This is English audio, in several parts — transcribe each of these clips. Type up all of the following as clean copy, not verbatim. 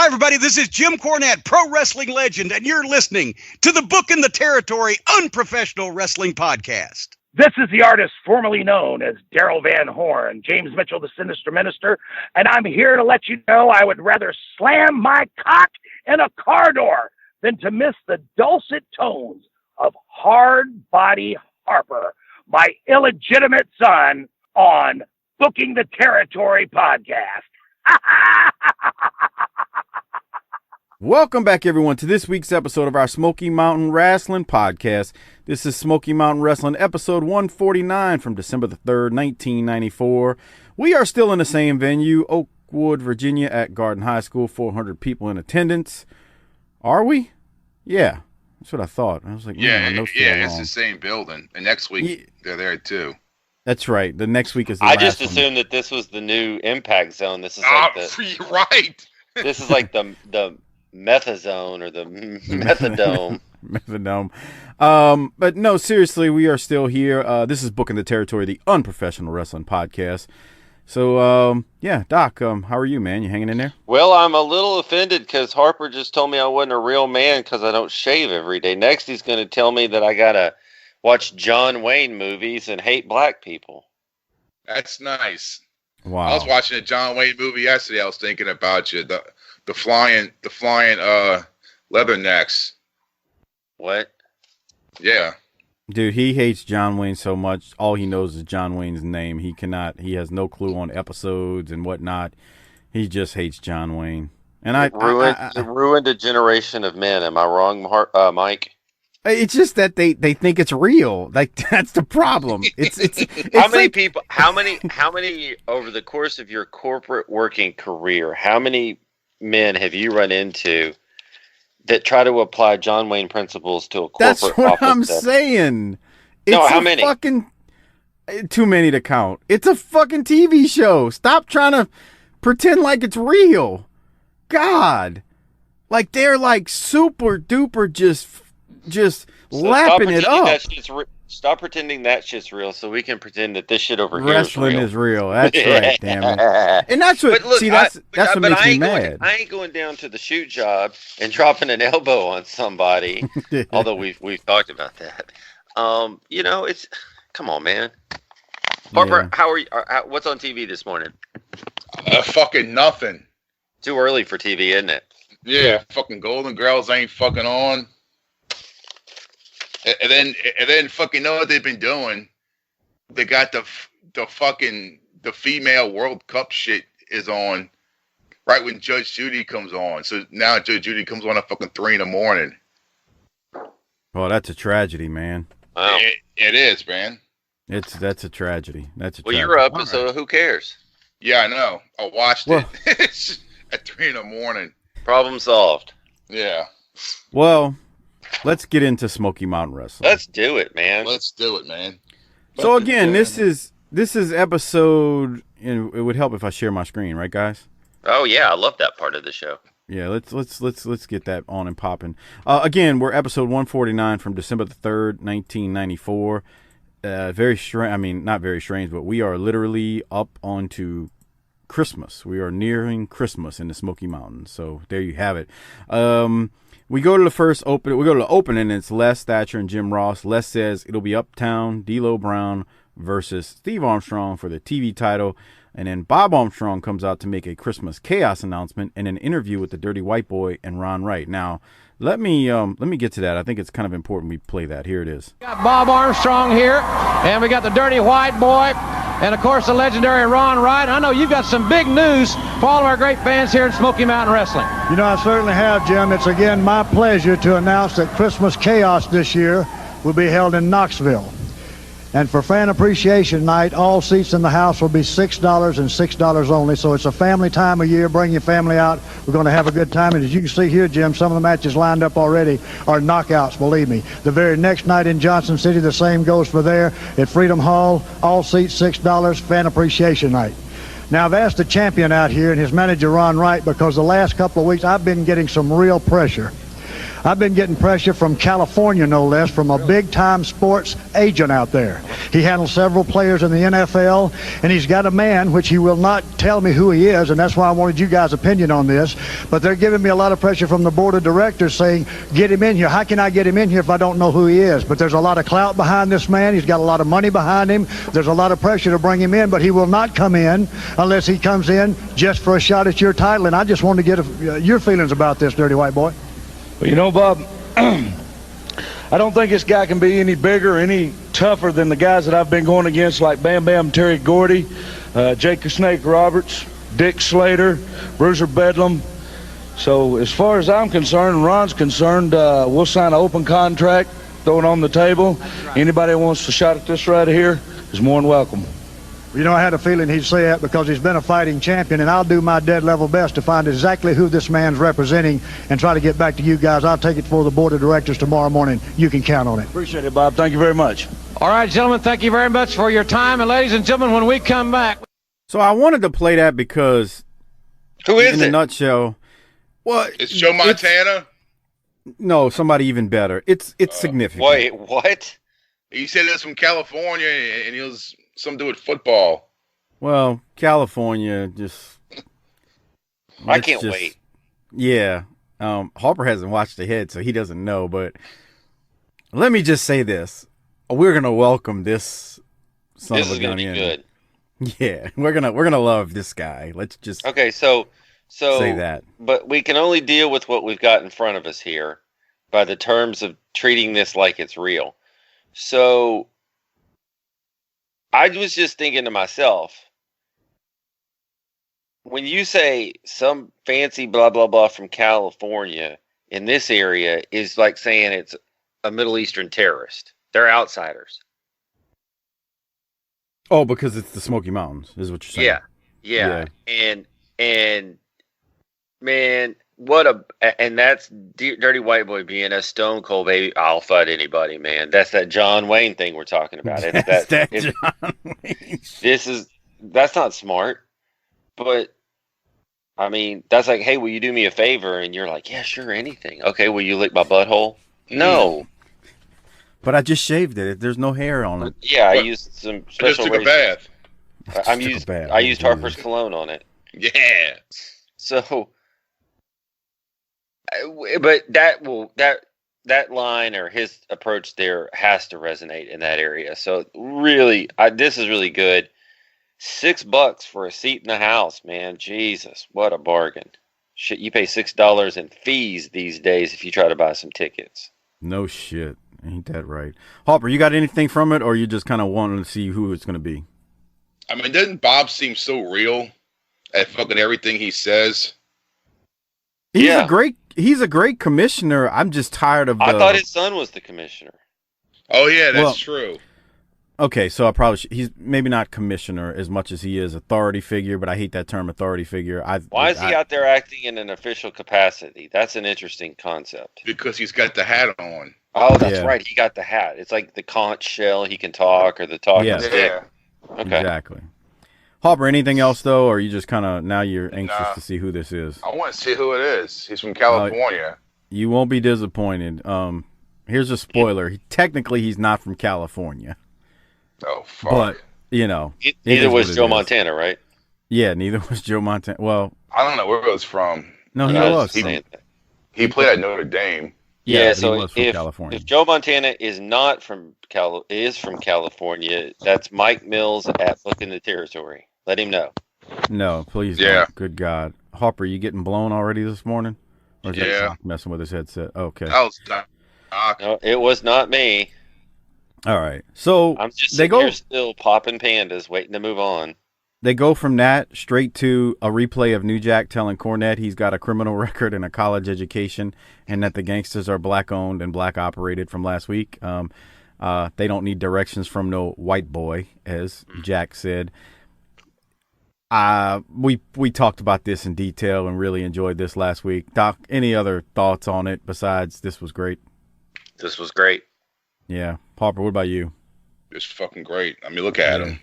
everybody. This is Jim Cornette, pro wrestling legend, and you're listening to the Book in the Territory Unprofessional Wrestling Podcast. This is the artist formerly known as Daryl Van Horn, James Mitchell, the Sinister Minister, and I'm here to let you know I would rather slam my cock in a car door than to miss the dulcet tones of Hard Body Harper, my illegitimate son, on Booking the Territory Podcast. Welcome back, everyone, to this week's episode of our Smoky Mountain Rasslin Podcast. This is Smoky Mountain Rasslin episode 149 from December the 3rd, 1994. We are still in the same venue, Oakwood, Virginia, at Garden High School, 400 people in attendance. Are we? Yeah, that's what I thought. I was like, it's the same building. And next week, they're there too. That's right. The next week is the I last just one. Assumed that this was the new Impact Zone. This is like right. This is like the Methazone or the Methadome. Methadome. But no, seriously, we are still here. This is Booking the Territory, the Unprofessional Wrestling Podcast. So, Doc, how are you, man? You hanging in there? Well, I'm a little offended because Harper just told me I wasn't a real man because I don't shave every day. Next, he's going to tell me that I got to watch John Wayne movies and hate black people. That's nice. Wow. I was watching a John Wayne movie yesterday. I was thinking about you. The flying leathernecks. What? Yeah. Dude, he hates John Wayne so much. All he knows is John Wayne's name. He has no clue on episodes and whatnot. He just hates John Wayne. And it ruined a generation of men. Am I wrong, Mike? It's just that they think it's real. Like, that's the problem. It's how many over the course of your corporate working career, how many men have you run into that try to apply John Wayne principles to a corporate office? That's what I'm saying. How many? Fucking too many to count. It's a fucking TV show. Stop trying to pretend like it's real. God. Like, they're like super duper just lapping it up. Stop pretending that shit's real so we can pretend that this shit over here Wrestling is real. That's right, damn it. And that's what, that's what makes me mad. I ain't going down to the shoot job and dropping an elbow on somebody, although we've talked about that. It's, come on, man. Harper, How are you? What's on TV this morning? Fucking nothing. Too early for TV, isn't it? Yeah, fucking Golden Girls ain't fucking on. And then fucking know what they've been doing? They got the female World Cup shit is on right when Judge Judy comes on. So now Judge Judy comes on at fucking 3 a.m. Oh, that's a tragedy, man. Wow. It is, man. That's a tragedy. Well, you're up, so who cares? Yeah, I know. I watched it at 3 a.m. Problem solved. Yeah. Well, let's get into Smoky Mountain Wrestling. Let's do it, man. So again, this is episode. And it would help if I share my screen, right, guys? Oh yeah, I love that part of the show. Yeah, let's get that on and popping. Again, we're episode 149 from December the 3rd, 1994. Very strange. I mean, not very strange, but we are literally up onto Christmas. We are nearing Christmas in the Smoky Mountains. So there you have it. We go to the first open. We go to the opening, and it's Les Thatcher and Jim Ross. Les says it'll be Uptown D'Lo Brown versus Steve Armstrong for the TV title, and then Bob Armstrong comes out to make a Christmas Chaos announcement and an interview with the Dirty White Boy and Ron Wright. Now, let me get to that. I think it's kind of important we play that. Here it is. We got Bob Armstrong here, and we got the Dirty White Boy, and of course the legendary Ron Wright. I know you've got some big news for all of our great fans here at Smoky Mountain Wrestling. You know, I certainly have, Jim. It's again my pleasure to announce that Christmas Chaos this year will be held in Knoxville. And for Fan Appreciation Night, all seats in the house will be $6 and $6 only. So it's a family time of year. Bring your family out. We're going to have a good time. And as you can see here, Jim, some of the matches lined up already are knockouts, believe me. The very next night in Johnson City, the same goes for there at Freedom Hall. All seats $6, Fan Appreciation Night. Now, I've asked the champion out here and his manager, Ron Wright, because the last couple of weeks I've been getting some real pressure. I've been getting pressure from California, no less, from a big-time sports agent out there. He handles several players in the NFL, and he's got a man, which he will not tell me who he is, and that's why I wanted you guys' opinion on this. But they're giving me a lot of pressure from the board of directors saying, get him in here. How can I get him in here if I don't know who he is? But there's a lot of clout behind this man. He's got a lot of money behind him. There's a lot of pressure to bring him in, but he will not come in unless he comes in just for a shot at your title. And I just want to get your feelings about this, Dirty White Boy. Well, you know, Bob, I don't think this guy can be any bigger, any tougher than the guys that I've been going against, like Bam Bam Terry Gordy, Jake the Snake Roberts, Dick Slater, Bruiser Bedlam. So as far as I'm concerned and Ron's concerned, we'll sign an open contract, throw it on the table. Anybody who wants a shot at this right here is more than welcome. You know, I had a feeling he'd say that because he's been a fighting champion, and I'll do my dead level best to find exactly who this man's representing and try to get back to you guys. I'll take it for the board of directors tomorrow morning. You can count on it. Appreciate it, Bob. Thank you very much. All right, gentlemen, thank you very much for your time. And ladies and gentlemen, when we come back. So I wanted to play that because, Who is in it? a nutshell, well, It's Joe Montana. No, somebody even better. It's significant. Wait, what? He said it's from California, and he was something to do with football. Well, California just. I can't wait. Yeah. Harper hasn't watched ahead, so he doesn't know. But let me just say this: we're gonna welcome this son This of is a gonna gun be in. good. Yeah, we're gonna love this guy. Let's just Okay, so say that. But we can only deal with what we've got in front of us here by the terms of treating this like it's real. So I was just thinking to myself, when you say some fancy blah blah blah from California in this area is like saying it's a Middle Eastern terrorist. They're outsiders. Oh, because it's the Smoky Mountains, is what you're saying. Yeah. And man, and that's Dirty White Boy being a stone cold baby. I'll fight anybody, man. That's that John Wayne thing we're talking about. John Wayne. That's not smart, but I mean, that's like, hey, will you do me a favor? And you're like, yeah, sure, anything. Okay, will you lick my butthole? No. But I just shaved it. There's no hair on it. Yeah, I used some I just special. took a bath. I used Harper's cologne on it. Yeah. So, but that line or his approach there has to resonate in that area. So really, this is really good. $6 for a seat in the house, man. Jesus, what a bargain! Shit, you pay $6 in fees these days if you try to buy some tickets. No shit. Ain't that right? Harper, you got anything from it, or you just kind of wanting to see who it's going to be? I mean, doesn't Bob seem so real at fucking everything he says? He's a great commissioner. I'm just tired of. I thought his son was the commissioner. Oh yeah, that's true. Okay, so he's maybe not commissioner as much as he is authority figure, but I hate that term authority figure. Why is he out there acting in an official capacity? That's an interesting concept. Because he's got the hat on. Oh, that's right. He got the hat. It's like the conch shell. He can talk, or the talking stick. Yeah. Okay. Exactly. Harper, anything else though, or you just kind of now you're anxious to see who this is? I want to see who it is. He's from California. You won't be disappointed. Here's a spoiler. Technically, he's not from California. Oh fuck! But neither was Joe Montana, right? Yeah, neither was Joe Montana. Well, I don't know where it was from. No, he was. He played at Notre Dame. Yeah, so he was from California. If Joe Montana is not from California, that's Mike Mills at Book in the Territory. Let him know. No, please. Yeah. Don't. Good God, Harper, you getting blown already this morning? Or is that Doc messing with his headset? Okay. That was Doc. No, it was not me. All right. So I'm just sitting here still popping pandas, waiting to move on. They go from that straight to a replay of New Jack telling Cornette he's got a criminal record and a college education, and that the Gangstas are black owned and black operated from last week. They don't need directions from no white boy, as Jack said. We talked about this in detail and really enjoyed this last week. Doc, any other thoughts on it besides this was great? This was great. Yeah. Harper, what about you? It's fucking great. I mean, look at them.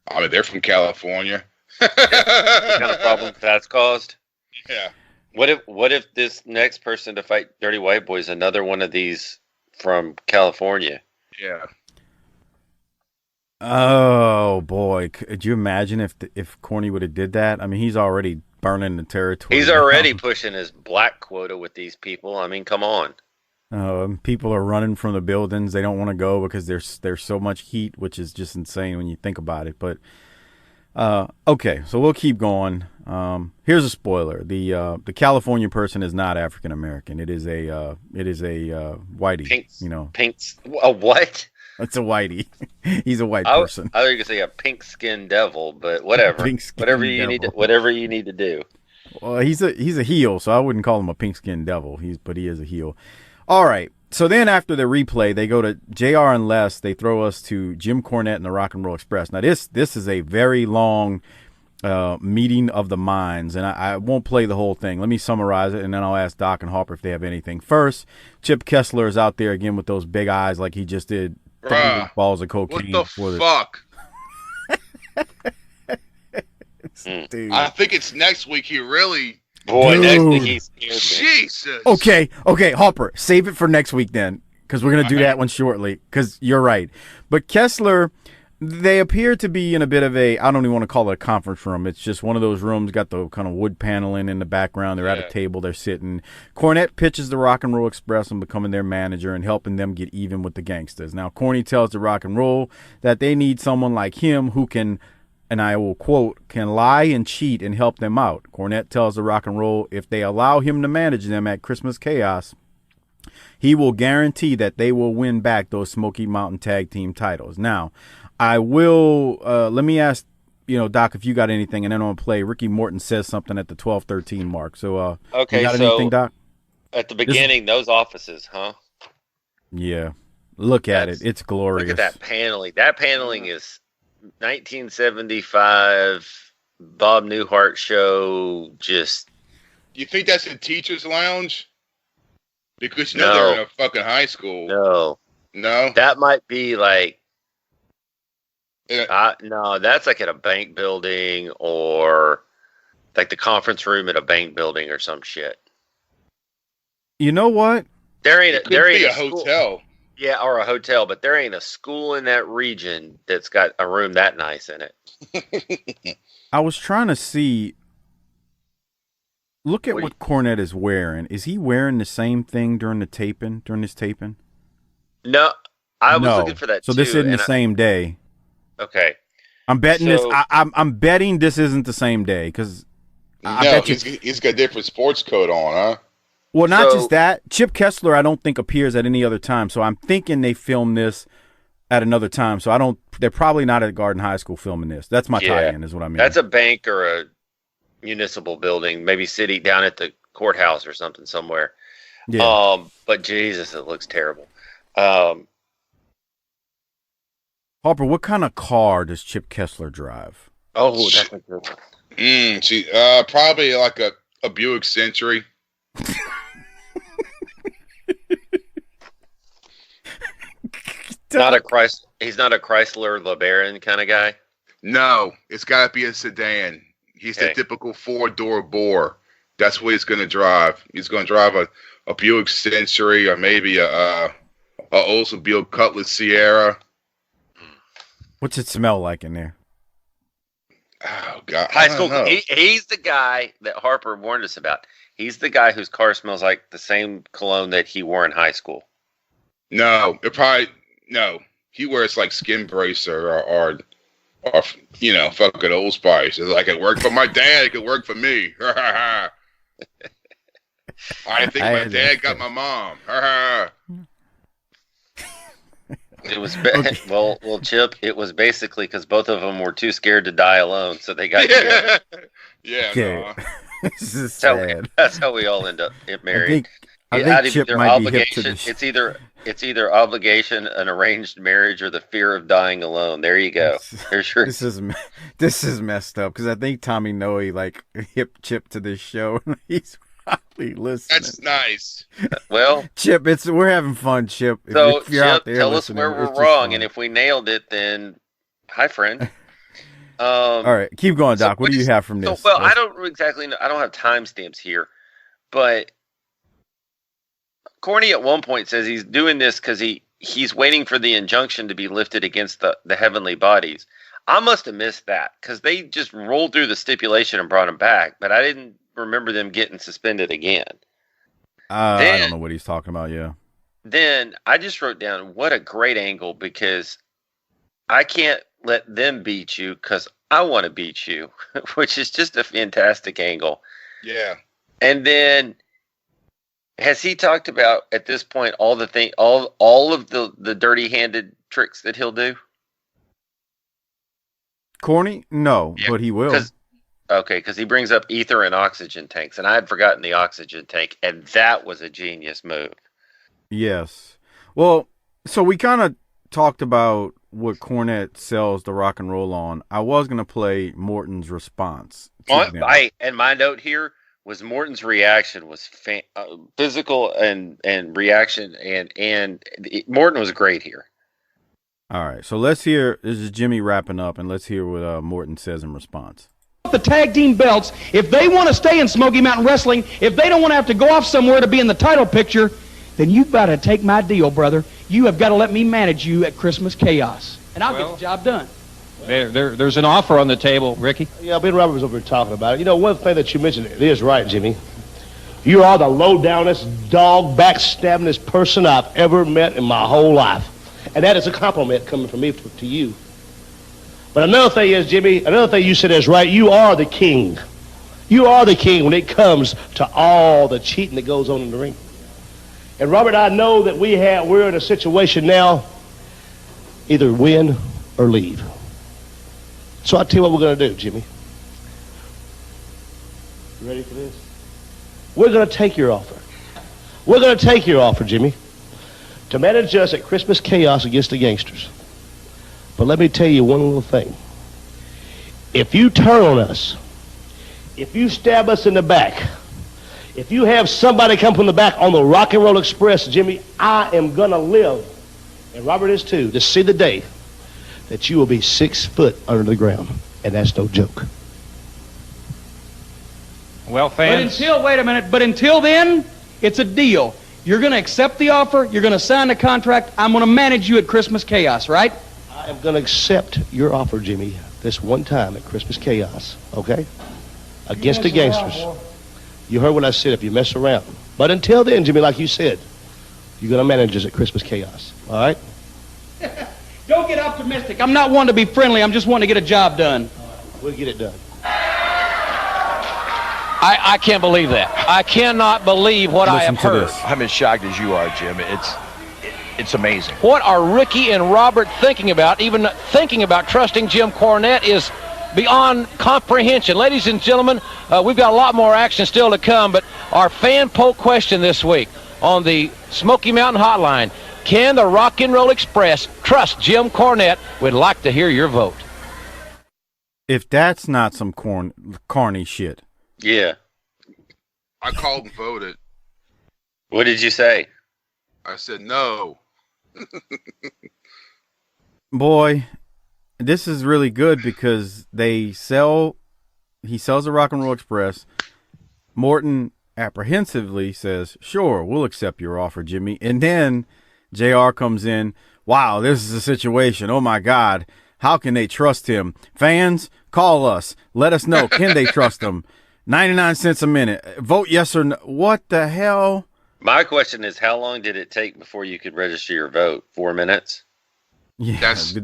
I mean, they're from California. What kind of problems that's caused? Yeah. What if this next person to fight Dirty White Boy is another one of these from California? Yeah. Oh boy, could you imagine if Corny would have did that? I mean, he's already burning the territory. He's already pushing his black quota with these people. I mean, come on. People are running from the buildings. They don't want to go because there's so much heat, which is just insane when you think about it. But okay, so we'll keep going. Here's a spoiler: the California person is not African American. It is a whitey. Pinks. A what? It's a whitey. He's a white person. I was going to say a pink-skinned devil, but whatever. Whatever you need to do. Well, he's a heel, so I wouldn't call him a pink-skinned devil. But he is a heel. All right. So then after the replay, they go to JR and Les. They throw us to Jim Cornette and the Rock and Roll Express. Now this is a very long meeting of the minds, and I won't play the whole thing. Let me summarize it, and then I'll ask Doc and Harper if they have anything. First, Chip Kessler is out there again with those big eyes like he just did. Balls of cocaine. What the fuck? Dude. I think it's next week. He really. Boy, next week he's scared. Jesus. Okay, Harper, save it for next week then, because we're gonna do that one shortly. Because you're right, but Kessler. They appear to be in a bit of I don't even want to call it a conference room. It's just one of those rooms, got the kind of wood paneling in the background. They're at a table, they're sitting. Cornette pitches the Rock and Roll Express on becoming their manager and helping them get even with the Gangstas. Now, Corny tells the Rock and Roll that they need someone like him who can, and I will quote, can lie and cheat and help them out. Cornette tells the Rock and Roll if they allow him to manage them at Christmas Chaos, he will guarantee that they will win back those Smoky Mountain Tag Team titles. Now, I will, let me ask, Doc, if you got anything, and then I'll play. Ricky Morton says something at the 12:13 mark. So, okay, you got anything, Doc? At the beginning, those offices, huh? Yeah. Look at it. It's glorious. Look at that paneling. That paneling is 1975 Bob Newhart show. Just. You think that's a teacher's lounge? Because they're in a fucking high school. No. That might be like. No, that's like at a bank building or like the conference room at a bank building or some shit. You know what? There ain't a hotel. Yeah, or a hotel, but there ain't a school in that region that's got a room that nice in it. I was trying to see. Look at what Cornette is wearing. Is he wearing the same thing during this taping? No, I was looking for that. So this isn't the same day. Okay. I'm betting this. I'm betting this isn't the same day because. He's got a different sports coat on, huh? Well, not just that. Chip Kessler, I don't think appears at any other time. So I'm thinking they filmed this at another time. So they're probably not at Garden High School filming this. That's my tie-in, is what I mean. That's a bank or a municipal building, maybe city down at the courthouse or something somewhere. Yeah. But Jesus, it looks terrible. Harper, what kind of car does Chip Kessler drive? Oh, that's a good one. Probably like a Buick Century. Not a Chrysler. He's not a Chrysler LeBaron kind of guy. No, it's got to be a sedan. He's the typical 4-door bore. That's what he's going to drive. He's going to drive a Buick Century or maybe a Oldsmobile Cutlass Sierra. What's it smell like in there? Oh, God. High school. He's the guy that Harper warned us about. He's the guy whose car smells like the same cologne that he wore in high school. No. He wears like Skin Bracer or fucking Old Spice. It's like it worked for my dad. It could work for me. I think my dad got my mom. It was well, Chip. It was basically because both of them were too scared to die alone, so they got together. Yeah, no. This is sad. That's how we all end up married. I think Chip might be hip to this. It's either obligation, an arranged marriage, or the fear of dying alone. There you go. This is messed up because I think Tommy Noe like hip Chip to this show. He's probably listening. That's nice. Well, Chip, we're having fun, Chip. If you're out there tell us where we're wrong, and if we nailed it, then hi, friend. All right, keep going, Doc. What do you have from this? I don't exactly know. I don't have timestamps here, But Corny at one point says he's doing this because he's waiting for the injunction to be lifted against the heavenly bodies. I must have missed that because they just rolled through the stipulation and brought him back, but I didn't remember them getting suspended again. I don't know what he's talking about, yeah. Then I just wrote down, what a great angle, because I can't let them beat you because I want to beat you, which is just a fantastic angle. Yeah. And then has he talked about at this point all of the dirty-handed tricks that he'll do? Corny? No, yeah, but he will. Because he brings up ether and oxygen tanks, and I had forgotten the oxygen tank, and that was a genius move. Yes. Well, so we kind of talked about what Cornette sells the rock and roll on. I was going to play Morton's response. And my note here was Morton's reaction was physical and reaction, and Morton was great here. All right, so let's hear. This is Jimmy wrapping up, and let's hear what Morton says in response. The tag team belts, if they want to stay in Smoky Mountain Wrestling, if they don't want to have to go off somewhere to be in the title picture, then you've got to take my deal, brother. You have got to let me manage you at Christmas Chaos, and I'll get the job done. There's an offer on the table, Ricky. Yeah, Ben Roberts was over here talking about it. You know, one thing that you mentioned, it is right, Jimmy. You are the low-downest, dog, backstabbingest person I've ever met in my whole life. And that is a compliment coming from me to you. But another thing is, Jimmy, another thing you said is right. You are the king. You are the king when it comes to all the cheating that goes on in the ring. And Robert, I know that we're in a situation now, either win or leave. So I'll tell you what we're going to do, Jimmy. You ready for this? We're going to take your offer. We're going to take your offer, Jimmy, to manage us at Christmas Chaos against the Gangstas. But let me tell you one little thing. If you turn on us, if you stab us in the back, if you have somebody come from the back on the Rock and Roll Express, Jimmy, I am going to live, and Robert is too, to see the day that you will be 6 foot under the ground. And that's no joke. Well, fans. But until then, it's a deal. You're going to accept the offer. You're going to sign the contract. I'm going to manage you at Christmas Chaos, right? I am going to accept your offer, Jimmy, this one time at Christmas Chaos, okay? Against the Gangstas. You heard what I said, if you mess around. But until then, Jimmy, like you said, you're going to manage us at Christmas Chaos, all right? Don't get optimistic. I'm not one to be friendly. I'm just wanting to get a job done. We'll get it done. I can't believe that. I cannot believe what I have heard. I'm as shocked as you are, Jim. It's amazing. What are Ricky and Robert thinking about? Even thinking about trusting Jim Cornette is beyond comprehension. Ladies and gentlemen, we've got a lot more action still to come, but our fan poll question this week on the Smoky Mountain Hotline: can the Rock and Roll Express trust Jim Cornette? We'd like to hear your vote. If that's not some corny shit. Yeah. I called and voted. What did you say? I said no. Boy, this is really good because he sells the Rock and Roll Express. Morton apprehensively says, sure, we'll accept your offer, Jimmy. And then JR comes in. Wow, this is a situation. Oh my God. How can they trust him? Fans, call us. Let us know. Can they trust him? 99 cents a minute. Vote yes or no. What the hell? My question is, how long did it take before you could register your vote? 4 minutes? Yeah, that's true.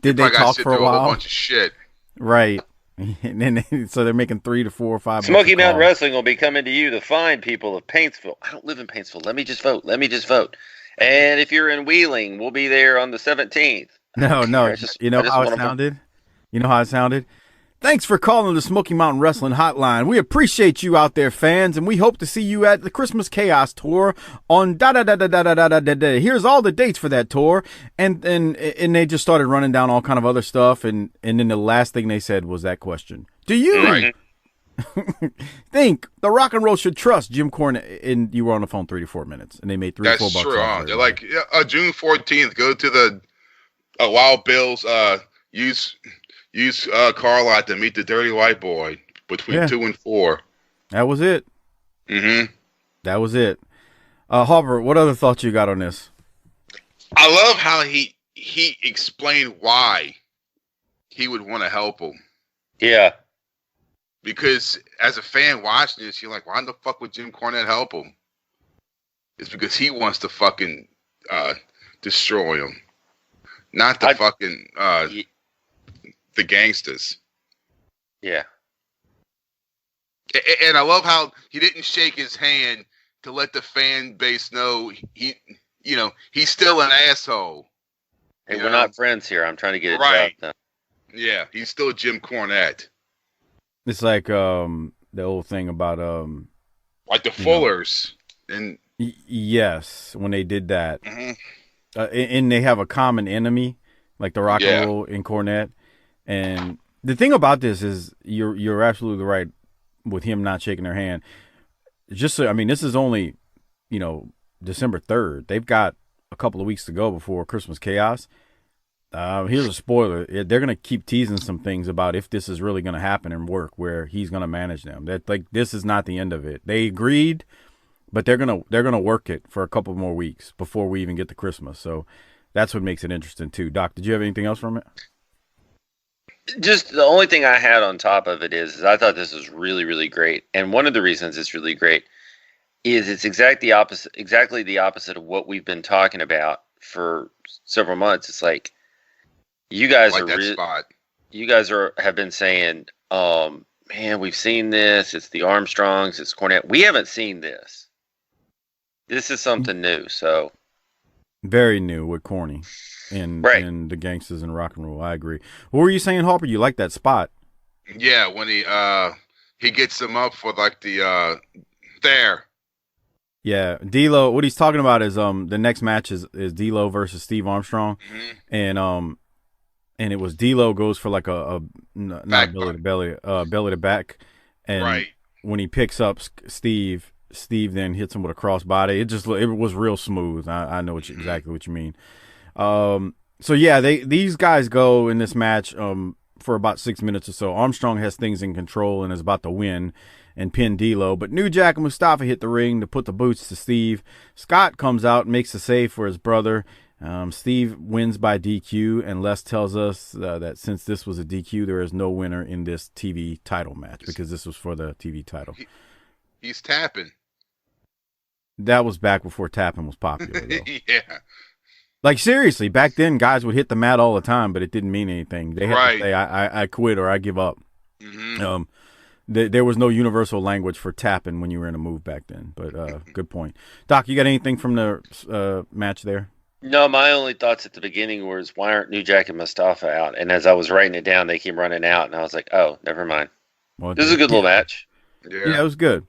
Did they talk for a while? A whole bunch of shit. Right. And then, so they're making 3 to 4 or 5. Smoky Mountain Wrestling will be coming to you, the fine people of Paintsville. I don't live in Paintsville. Let me just vote. And if you're in Wheeling, we'll be there on the 17th. No. You know how it sounded? Thanks for calling the Smoky Mountain Wrestling Hotline. We appreciate you out there, fans, and we hope to see you at the Christmas Chaos Tour on da-da-da-da-da-da-da-da. Here's all the dates for that tour. And they just started running down all kind of other stuff, and then the last thing they said was that question. Do you think the Rock and Roll should trust Jim Cornette? And you were on the phone 3 to 4 minutes, and they made $3 to $4 bucks. That's true. They're like, June 14th, go to the Wild Bill's use car lot to meet the dirty white boy between 2 and 4. That was it. Mm-hmm. That was it. Harper, what other thoughts you got on this? I love how he explained why he would want to help him. Yeah. Because as a fan watching this, you're like, why the fuck would Jim Cornette help him? It's because he wants to fucking destroy him. Not the the Gangstas. Yeah. And I love how he didn't shake his hand to let the fan base know he's still an asshole. Hey, we're not friends here. I'm trying to get it right. done. Yeah, he's still Jim Cornette. It's like the old thing about like the Fullers and yes, when they did that, mm-hmm. And they have a common enemy like the Rock and Roll and Cornette. And the thing about this is you're absolutely right with him not shaking their hand. Just so, I mean, this is only December 3rd. They've got a couple of weeks to go before Christmas Chaos. Here's a spoiler. They're going to keep teasing some things about if this is really going to happen and work, where he's going to manage them. That this is not the end of it. They agreed, but they're going to work it for a couple more weeks before we even get to Christmas. So that's what makes it interesting too. Doc, did you have anything else from it? Just the only thing I had on top of it is I thought this was really, really great. And one of the reasons it's really great is it's exactly the opposite of what we've been talking about for several months. It's like, you guys have been saying, man, we've seen this. It's the Armstrongs. It's Cornette. We haven't seen this. This is something new. So very new with Corny and the Gangstas and Rock and Roll. I agree. What were you saying, Harper? You like that spot? Yeah, when he gets them up for like the there. Yeah, D'Lo. What he's talking about is the next match is D'Lo versus Steve Armstrong, mm-hmm. and it was D'Lo goes for like a not belly to back, and when he picks up Steve then hits him with a crossbody. It was real smooth. I know exactly what you mean. So yeah, these guys go in this match for about 6 minutes or so. Armstrong has things in control and is about to win and pin D'Lo, but New Jack and Mustafa hit the ring to put the boots to Steve. Scott comes out and makes a save for his brother. Steve wins by DQ, and Les tells us that since this was a DQ, there is no winner in this TV title match because this was for the TV title. He's tapping. That was back before tapping was popular, though. Yeah. Like, seriously, back then, guys would hit the mat all the time, but it didn't mean anything. They had to say, I quit or I give up. Mm-hmm. There was no universal language for tapping when you were in a move back then, but good point. Doc, you got anything from the match there? No, my only thoughts at the beginning was, why aren't New Jack and Mustafa out? And as I was writing it down, they came running out, and I was like, oh, never mind. Well, this is a good little match. Yeah, it was good.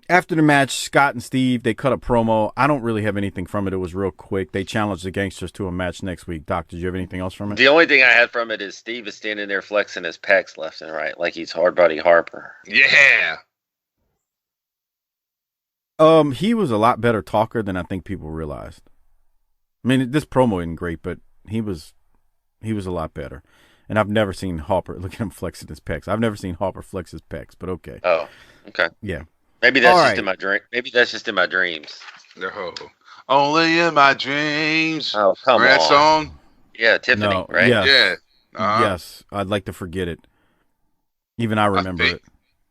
After the match, Scott and Steve, they cut a promo. I don't really have anything from it. It was real quick. They challenged the Gangstas to a match next week. Doc, did you have anything else from it? The only thing I had from it is Steve is standing there flexing his pecs left and right like he's Hard Buddy Harper. Yeah. He was a lot better talker than I think people realized. I mean, this promo isn't great, but he was a lot better. And I've never seen Harper, look at him flexing his pecs. I've never seen Harper flex his pecs, but okay. Oh, okay. Yeah. Maybe that's just in my dream. Maybe that's just in my dreams. No, only in my dreams. Oh, come on. That song? Yeah, Tiffany, right? Yes. Yeah. Yes, I'd like to forget it. Even I remember it.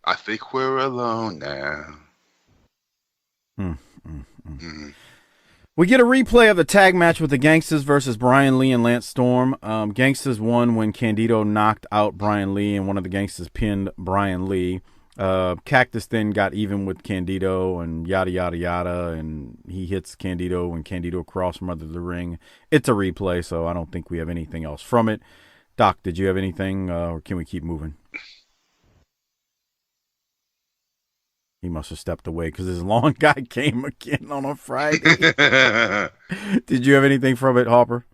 I think we're alone now. We get a replay of the tag match with the Gangstas versus Brian Lee and Lance Storm. Gangstas won when Candido knocked out Brian Lee, and one of the Gangstas pinned Brian Lee. Cactus then got even with Candido and yada, yada, yada, and he hits Candido when Candido crossed from under the ring. It's a replay, so I don't think we have anything else from it. Doc, did you have anything, or can we keep moving? He must have stepped away because his long guy came again on a Friday. Did you have anything from it, Harper?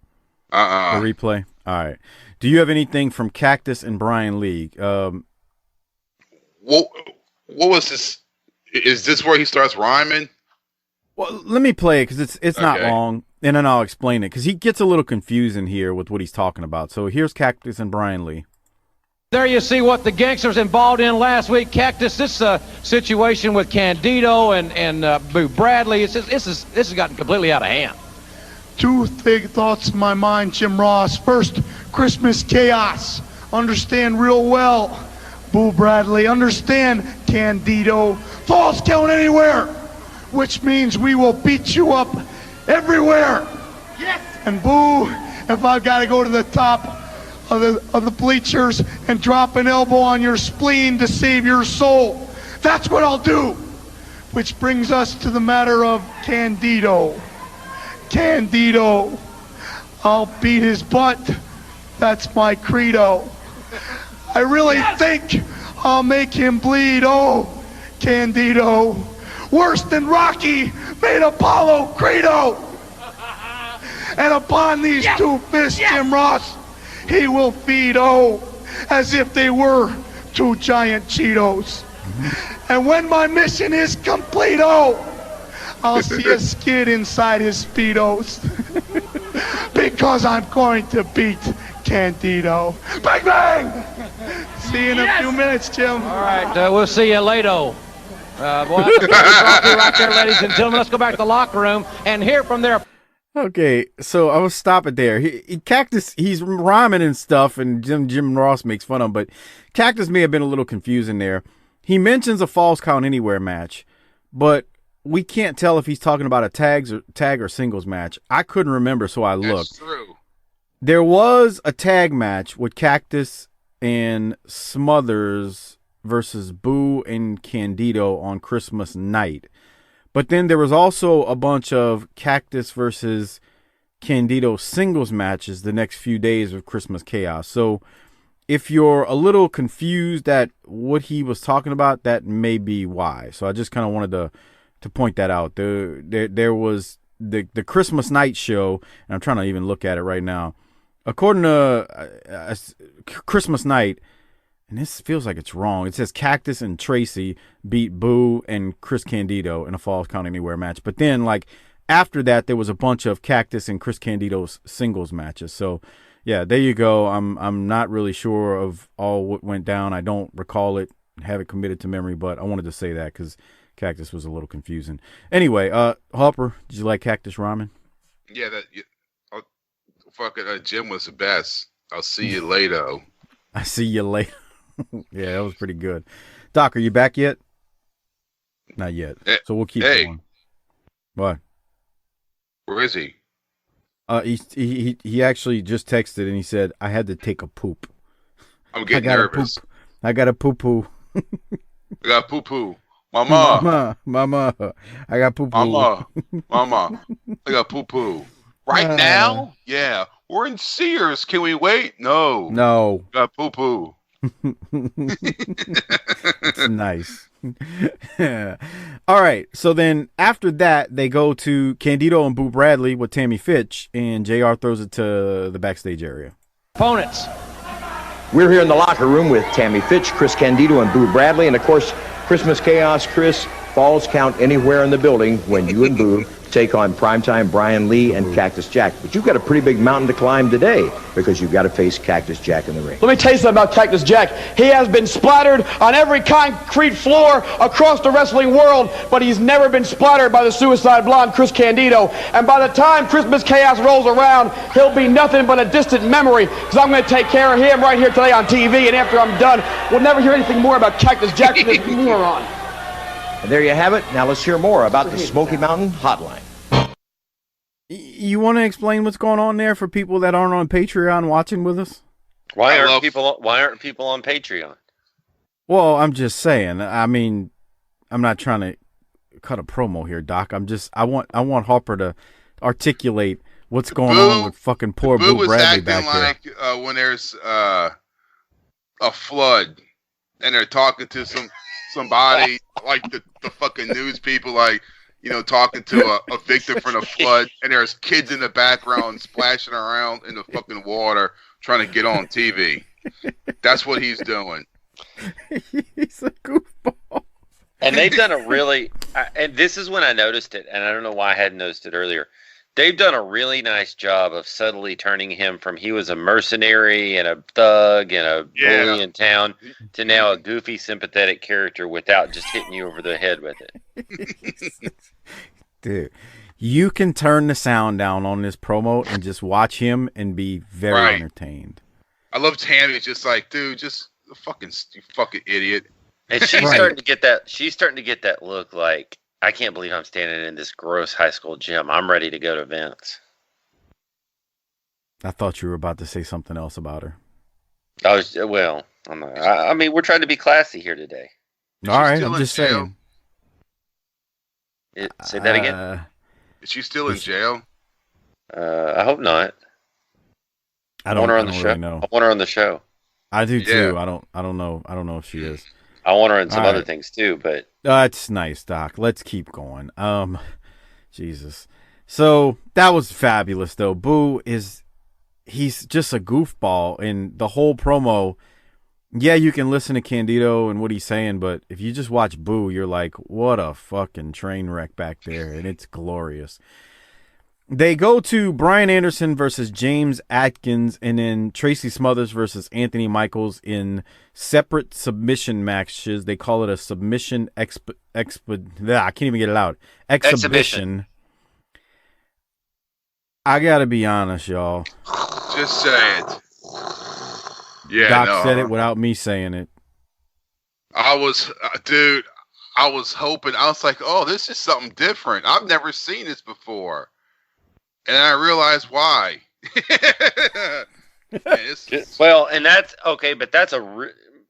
The replay? All right. Do you have anything from Cactus and Brian Lee? What was this? Is this where he starts rhyming? Well, let me play it because it's not long, and then I'll explain it because he gets a little confusing here with what he's talking about. So here's Cactus and Brian Lee. There you see what the Gangstas involved in last week. Cactus, this situation with Candido and Bradley, this has gotten completely out of hand. Two big thoughts in my mind, Jim Ross. First, Christmas chaos. Understand real well, Boo Bradley. Understand, Candido. Falls count anywhere, which means we will beat you up everywhere. Yes. And Boo, if I've got to go to the top of the bleachers and drop an elbow on your spleen to save your soul, that's what I'll do. Which brings us to the matter of Candido. Candido, I'll beat his butt. That's my credo. I really think I'll make him bleed. Oh, Candido, worse than Rocky made Apollo Credo. And upon these two fists, Jim Ross, he will feed, oh, as if they were two giant Cheetos. And when my mission is complete, oh, I'll see a skid inside his Speedos. Because I'm going to beat Candido. Bang, bang! See you in a few minutes, Jim. All right, we'll see you later. Boy, right there, ladies and gentlemen. Let's go back to the locker room and hear from their... Okay, so I will stop it there. Cactus, he's rhyming and stuff, and Jim Ross makes fun of him, but Cactus may have been a little confusing there. He mentions a Falls Count Anywhere match, but we can't tell if he's talking about a tag or singles match. I couldn't remember, so I looked. That's true. There was a tag match with Cactus and Smothers versus Boo and Candido on Christmas night. But then there was also a bunch of Cactus versus Candido singles matches the next few days of Christmas Chaos. So if you're a little confused at what he was talking about, that may be why. So I just kind of wanted to point that out. There was the Christmas night show, and I'm trying to even look at it right now. According to Christmas night, and this feels like it's wrong, it says Cactus and Tracy beat Boo and Chris Candido in a Falls Count Anywhere match. But then, like, after that, there was a bunch of Cactus and Chris Candido's singles matches. So, yeah, there you go. I'm not really sure of all what went down. I don't recall it, have it committed to memory, but I wanted to say that because Cactus was a little confusing. Anyway, Harper, did you like Cactus rhyming? Yeah, Jim was the best. I'll see you later. I see you later. Yeah, that was pretty good. Doc, are you back yet? Not yet. So we'll keep going. What? Where is he? He actually just texted and he said, I had to take a poop. I'm getting nervous. I got a poo-poo. I got poo-poo. Mama. I got poo-poo. Mama. I got poo-poo. Right now? Yeah. We're in Sears. Can we wait? No. Got poo-poo. It's nice. All right. So then after that, they go to Candido and Boo Bradley with Tammy Fitch, and JR throws it to the backstage area. Opponents. We're here in the locker room with Tammy Fitch, Chris Candido, and Boo Bradley, and of course, Christmas Chaos, Chris, Falls Count Anywhere in the building when you and Boo take on Primetime Brian Lee and Cactus Jack. But you've got a pretty big mountain to climb today because you've got to face Cactus Jack in the ring. Let me tell you something about Cactus Jack. He has been splattered on every concrete floor across the wrestling world, but he's never been splattered by the suicide blonde Chris Candido. And by the time Christmas Chaos rolls around, he'll be nothing but a distant memory because I'm going to take care of him right here today on TV, and after I'm done, we'll never hear anything more about Cactus Jack from this moron. And there you have it. Now let's hear more about the Smoky Mountain Hotline. You want to explain what's going on there for people that aren't on Patreon watching with us? Why aren't people on Patreon? Well, I'm just saying. I mean, I'm not trying to cut a promo here, Doc. I want Harper to articulate what's going on with fucking poor Boo Bradley back there. Like when there's a flood and they're talking to somebody like the fucking news people, like, you know, talking to a victim from the flood, and there's kids in the background splashing around in the fucking water trying to get on TV. That's what he's doing. He's a goofball. And they've done a really, and this is when I noticed it, and I don't know why I hadn't noticed it earlier. They've done a really nice job of subtly turning him from he was a mercenary and a thug and a bully in town to now a goofy, sympathetic character without just hitting you over the head with it. Dude, you can turn the sound down on this promo and just watch him and be very entertained. I love Tammy. Just like, dude, just you fucking idiot. And she's starting to get that. She's starting to get that look like, I can't believe I'm standing in this gross high school gym. I'm ready to go to Vince. I thought you were about to say something else about her. I'm not. I mean, we're trying to be classy here today. All right, I'm just saying. Say that again. Is she still in jail? I hope not. I want her on the show. Really know. I want her on the show. I do too. I don't know if she is. I want her in some other things too, but that's nice, Doc. Let's keep going. Jesus. So that was fabulous, though. Boo he's just a goofball, and the whole promo. Yeah, you can listen to Candido and what he's saying, but if you just watch Boo, you're like, what a fucking train wreck back there, and it's glorious. They go to Brian Anderson versus James Atkins, and then Tracy Smothers versus Anthony Michaels in separate submission matches. They call it a submission I can't even get it out. Exhibition. I gotta be honest, y'all. Just say it. Yeah, Doc said it without me saying it. I was hoping. I was like, oh, this is something different. I've never seen this before. And I realized why. Well, and that's okay, but that's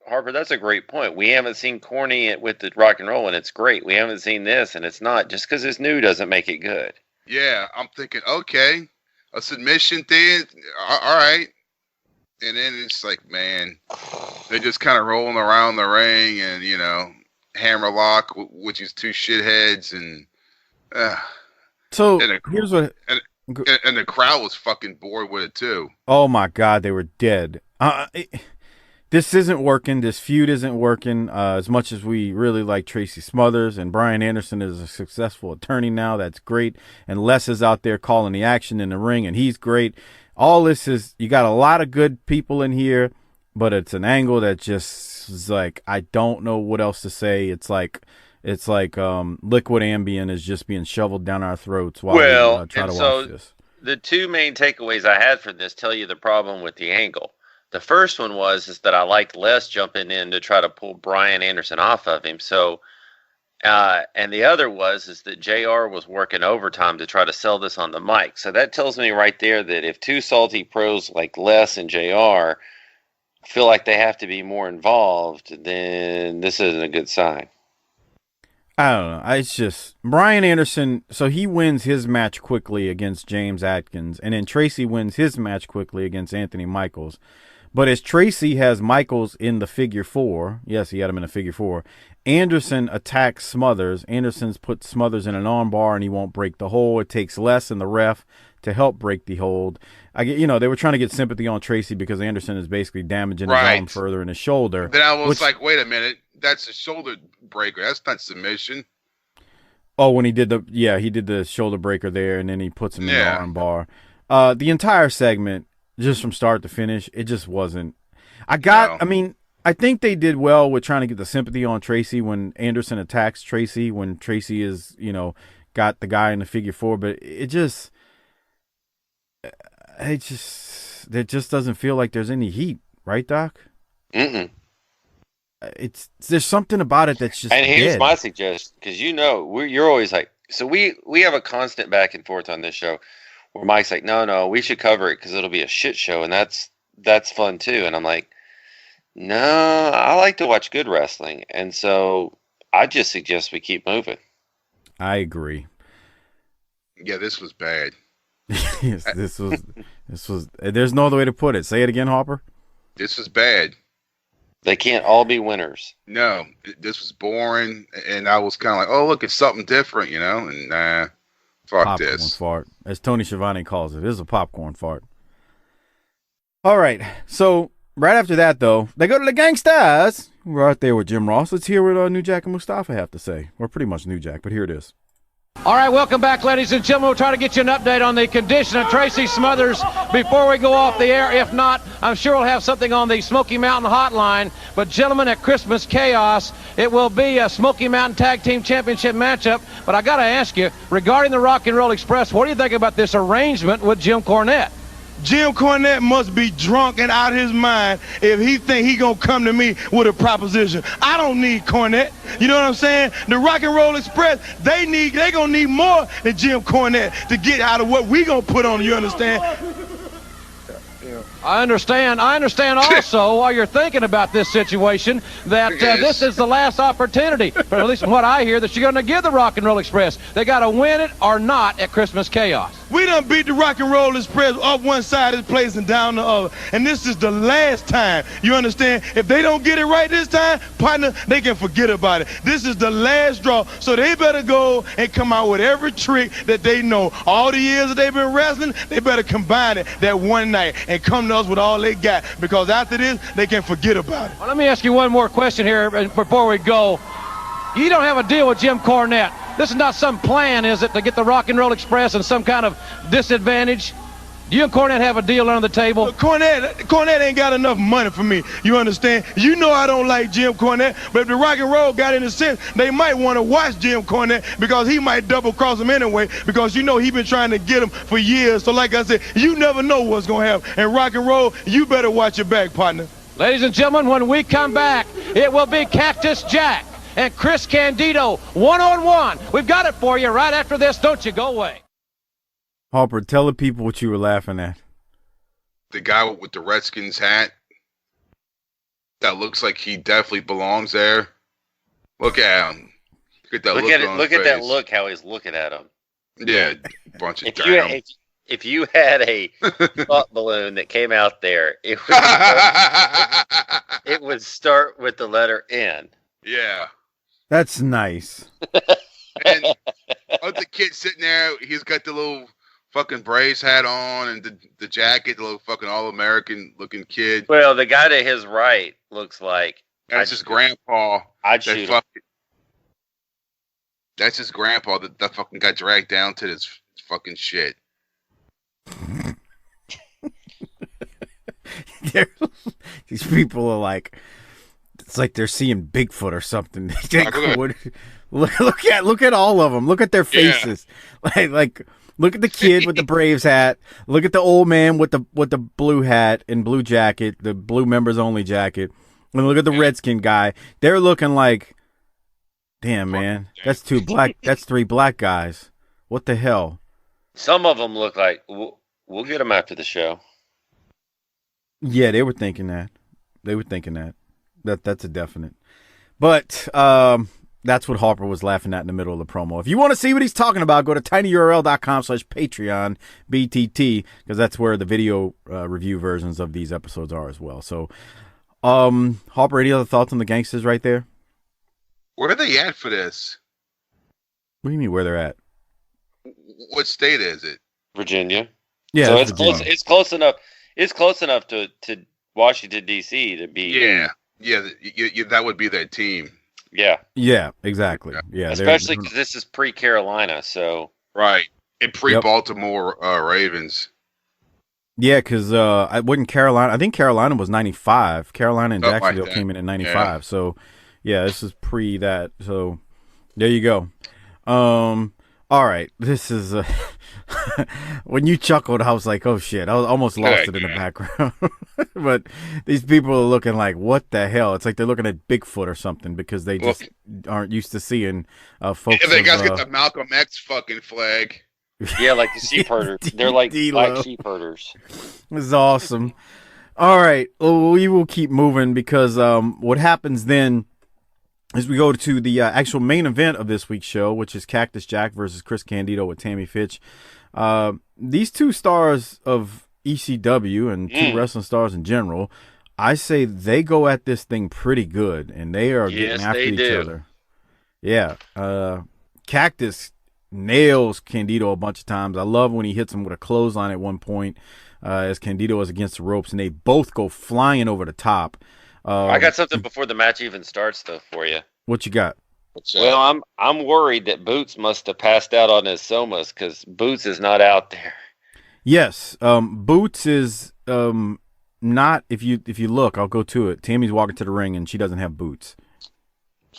Harper. That's a great point. We haven't seen Corny with the rock and roll, and it's great. We haven't seen this, and it's not. Just because it's new doesn't make it good. Yeah, I'm thinking, okay, a submission thing, all right. And then it's like, man, they're just kind of rolling around the ring, and hammerlock, which is two shitheads, and here's what. And the crowd was fucking bored with it too. Oh my God, they were dead. This isn't working. This feud isn't working. As much as we really like Tracy Smothers, and Brian Anderson is a successful attorney now, that's great. And Les is out there calling the action in the ring, and he's great. All this is, you got a lot of good people in here, but it's an angle that just is like, I don't know what else to say. It's like liquid Ambien is just being shoveled down our throats while we try to watch this. The two main takeaways I had from this tell you the problem with the angle. The first one is that I liked Les jumping in to try to pull Brian Anderson off of him. So, and the other is that JR was working overtime to try to sell this on the mic. So that tells me right there that if two salty pros like Les and JR feel like they have to be more involved, then this isn't a good sign. I don't know. It's just Brian Anderson. So he wins his match quickly against James Atkins, and then Tracy wins his match quickly against Anthony Michaels. But as Tracy has Michaels in the figure four, yes, he had him in a figure four, Anderson attacks Smothers. Anderson's put Smothers in an arm bar, and he won't break the hold. It takes Les and the ref to help break the hold. They were trying to get sympathy on Tracy because Anderson is basically damaging his arm further in his shoulder. Then I was like, wait a minute. That's a shoulder breaker. That's not submission. Oh, when he did the shoulder breaker there, and then he puts him in the arm bar. The entire segment, just from start to finish, it just wasn't. I think they did well with trying to get the sympathy on Tracy when Anderson attacks Tracy, when Tracy is, got the guy in the figure four, but it just doesn't feel like there's any heat, right, Doc? Mm-mm. There's something about it that's just. And here's dead. my suggestion, because you're always like, so we have a constant back and forth on this show, where Mike's like, no, we should cover it because it'll be a shit show, and that's fun too. And I'm like, no, I like to watch good wrestling, and so I just suggest we keep moving. I agree. Yeah, this was bad. Yes, this was. There's no other way to put it. Say it again, Harper. This was bad. They can't all be winners. No, this was boring, and I was kind of like, oh, look, it's something different, and nah, fuck popcorn this. Fart, as Tony Schiavone calls it. This is a popcorn fart. All right, so right after that, though, they go to the Gangstas. We're out there with Jim Ross. Let's hear what New Jack and Mustafa have to say. Or pretty much New Jack, but here it is. All right, welcome back, ladies and gentlemen. We'll try to get you an update on the condition of Tracy Smothers before we go off the air. If not, I'm sure we'll have something on the Smoky Mountain hotline. But, gentlemen, at Christmas Chaos, it will be a Smoky Mountain Tag Team Championship matchup. But I got to ask you, regarding the Rock and Roll Express, what do you think about this arrangement with Jim Cornette? Jim Cornette must be drunk and out of his mind if he think he gonna come to me with a proposition. I don't need Cornette. You know what I'm saying? The Rock and Roll Express, they gonna need more than Jim Cornette to get out of what we gonna put on. You understand? I understand also, while you're thinking about this situation, that this is the last opportunity, but at least from what I hear, that you're going to give the Rock and Roll Express. They got to win it or not at Christmas Chaos. We done beat the Rock and Roll Express up one side of the place and down the other. And this is the last time. You understand? If they don't get it right this time, partner, they can forget about it. This is the last draw. So they better go and come out with every trick that they know. All the years that they've been wrestling, they better combine it that one night and come to us with all they got. Because after this, they can forget about it. Well, let me ask you one more question here before we go. You don't have a deal with Jim Cornette. This is not some plan, is it, to get the Rock and Roll Express in some kind of disadvantage? Do you and Cornette have a deal under the table? Look, Cornette ain't got enough money for me. You understand? You know I don't like Jim Cornette, but if the Rock and Roll got in a sense, they might want to watch Jim Cornette because he might double cross him anyway because you know he been trying to get him for years. So like I said, you never know what's going to happen. And Rock and Roll, you better watch your back, partner. Ladies and gentlemen, when we come back, it will be Cactus Jack and Chris Candido one-on-one. We've got it for you right after this. Don't you go away. Harper, tell the people what you were laughing at. The guy with the Redskins hat. That looks like he definitely belongs there. Look at him. Look at that look. Look at that look. How he's looking at him. Yeah, bunch of if you had a thought balloon that came out there, it would start with the letter N. Yeah. That's nice. And the kid sitting there, he's got the little fucking Braves hat on and the jacket, the little fucking all-American looking kid. Well, the guy to his right looks like... That's his grandpa. I'd shoot him. That's his grandpa that fucking got dragged down to this fucking shit. These people are like... It's like they're seeing Bigfoot or something. Look at all of them. Look at their faces. Yeah. Like look at the kid with the Braves hat. Look at the old man with the blue hat and blue jacket, the blue members only jacket. And look at the Redskin guy. They're looking like, damn man, that's three black guys. What the hell? Some of them look like we'll get them after the show. Yeah, they were thinking that. That's a definite. But that's what Harper was laughing at in the middle of the promo. If you want to see what he's talking about, go to tinyurl.com/Patreon BTT because that's where the video review versions of these episodes are as well. So, Harper, any other thoughts on the Gangstas right there? Where are they at for this? What do you mean where they're at? What state is it? Virginia. Yeah, so it's close. It's close enough. It's close enough to Washington D.C. to be. Yeah, that would be their team. Yeah, exactly. Yeah, especially because this is pre-Carolina, so right, and pre-Baltimore Ravens. Yeah, because I wouldn't Carolina. I think Carolina was 95. Carolina and Jacksonville came in 95. Yeah. So yeah, this is pre that. So there you go. All right, this is when you chuckled, I was like, "Oh shit!" I almost lost it in the background. But these people are looking like, "What the hell?" It's like they're looking at Bigfoot or something because they just aren't used to seeing folks. Yeah, they guys get the Malcolm X fucking flag. Yeah, like the sheep herders. They're like black sheep herders. This is awesome. All right, well, we will keep moving because what happens then. As we go to the actual main event of this week's show, which is Cactus Jack versus Chris Candido with Tammy Fitch. These two stars of ECW and two wrestling stars in general, I say they go at this thing pretty good, and they are getting after each other. Yeah. Cactus nails Candido a bunch of times. I love when he hits him with a clothesline at one point as Candido is against the ropes, and they both go flying over the top. I got something before the match even starts, though, for you. What you got? Well, I'm worried that Boots must have passed out on his somas because Boots is not out there. Yes, Boots is not. If you look, I'll go to it. Tammy's walking to the ring and she doesn't have boots.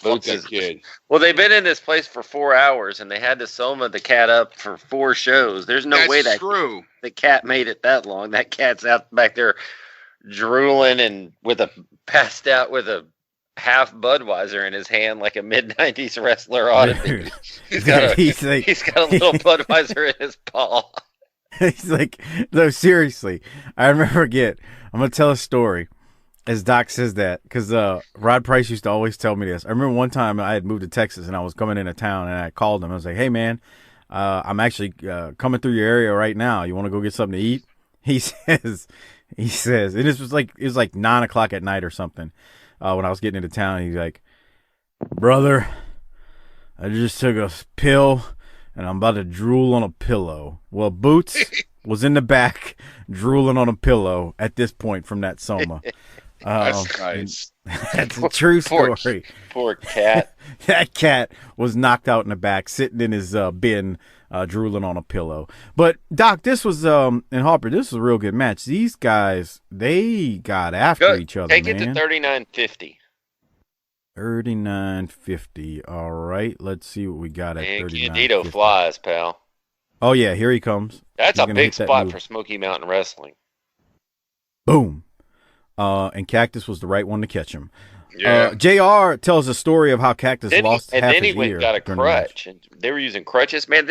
Boots is kid. Well, they've been in this place for 4 hours and they had to soma the cat up for 4 shows. There's no way that the cat made it that long. That cat's out back there drooling and passed out with a half Budweiser in his hand like a mid-90s wrestler ought to be. He's got a little Budweiser in his paw. He's like, no, seriously. I remember I'm going to tell a story as Doc says that because Rod Price used to always tell me this. I remember one time I had moved to Texas and I was coming into town and I called him. I was like, hey, man, I'm actually coming through your area right now. You want to go get something to eat? He says, and it was like 9 o'clock at night or something. When I was getting into town, he's like, brother, I just took a pill and I'm about to drool on a pillow. Well, Boots was in the back drooling on a pillow at this point from that soma. That's nice. That's a true story. Poor cat. That cat was knocked out in the back, sitting in his bin, drooling on a pillow. But, Doc, this was, and Harper, this was a real good match. These guys, they got after each other, Take it to 39.50. 39.50. All right, let's see what we got at 39.50. Candido flies, pal. Oh, yeah, here he comes. That's a big spot for Smoky Mountain Wrestling. Boom. And Cactus was the right one to catch him. Yeah. JR tells a story of how Cactus lost half his ear. And then he went and got a crutch. And they were using crutches. Man,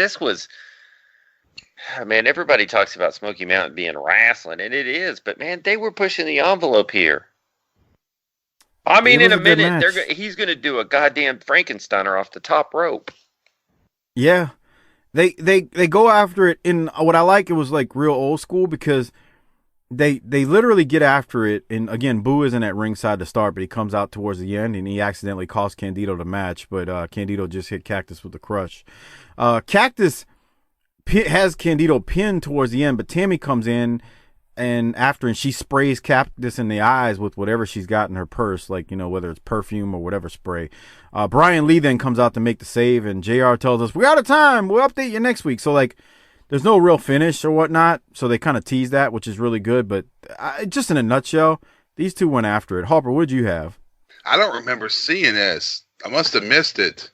everybody talks about Smoky Mountain being wrestling, and it is. But, man, they were pushing the envelope here. I mean, in a minute, he's going to do a goddamn Frankensteiner off the top rope. Yeah. They go after it in what I like. It was like real old school because they literally get after it. And again, Boo isn't at ringside to start, but he comes out towards the end and he accidentally cost Candido the match. But Candido just hit Cactus with the crush. Cactus has Candido pinned towards the end, but Tammy comes in and she sprays Cactus in the eyes with whatever she's got in her purse, like, whether it's perfume or whatever spray. Brian Lee then comes out to make the save, and JR tells us, we're out of time. We'll update you next week. So, like, there's no real finish or whatnot, so they kind of tease that, which is really good. But just in a nutshell, these two went after it. Harper, what'd you have? I don't remember seeing this. I must have missed it.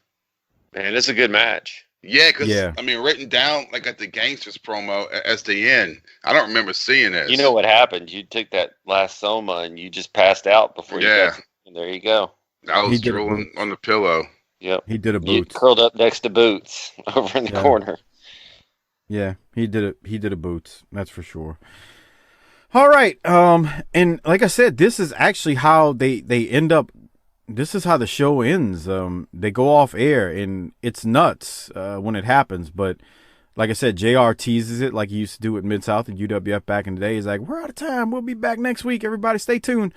Man, it's a good match. Yeah, because, written down like at the Gangstas promo as the end. I don't remember seeing this. You know what happened? You took that last soma and you just passed out before you got to, and there you go. I was drooling on the pillow. Yep. He did a Boots. You curled up next to Boots over in the corner. Yeah, he did it. He did a Boots. That's for sure. All right. And like I said, this is actually how they end up. This is how the show ends. They go off air, and it's nuts when it happens. But like I said, JR teases it like he used to do with Mid-South and UWF back in the day. He's like, we're out of time. We'll be back next week. Everybody stay tuned.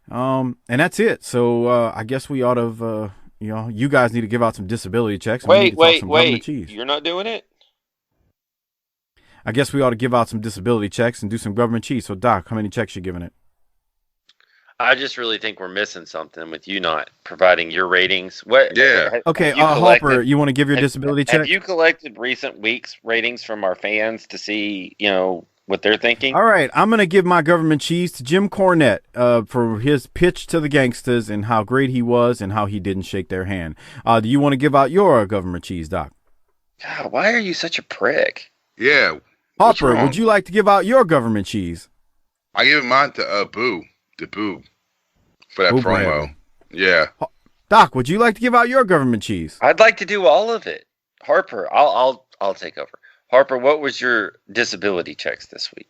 And that's it. So I guess we ought to, you guys need to give out some disability checks. Wait. You're not doing it? I guess we ought to give out some disability checks and do some government cheese. So, Doc, how many checks you giving it? I just really think we're missing something with you not providing your ratings. What? Yeah. Okay, Harper, you want to give your disability check? Have you collected recent weeks' ratings from our fans to see, what they're thinking? All right, I'm going to give my government cheese to Jim Cornette for his pitch to the Gangstas and how great he was and how he didn't shake their hand. Do you want to give out your government cheese, Doc? God, why are you such a prick? Yeah. Harper, would you like to give out your government cheese? I give mine to Boo. The Boo for that Boo promo. Bradley. Yeah. Doc, would you like to give out your government cheese? I'd like to do all of it. Harper, I'll take over. Harper, what was your disability checks this week?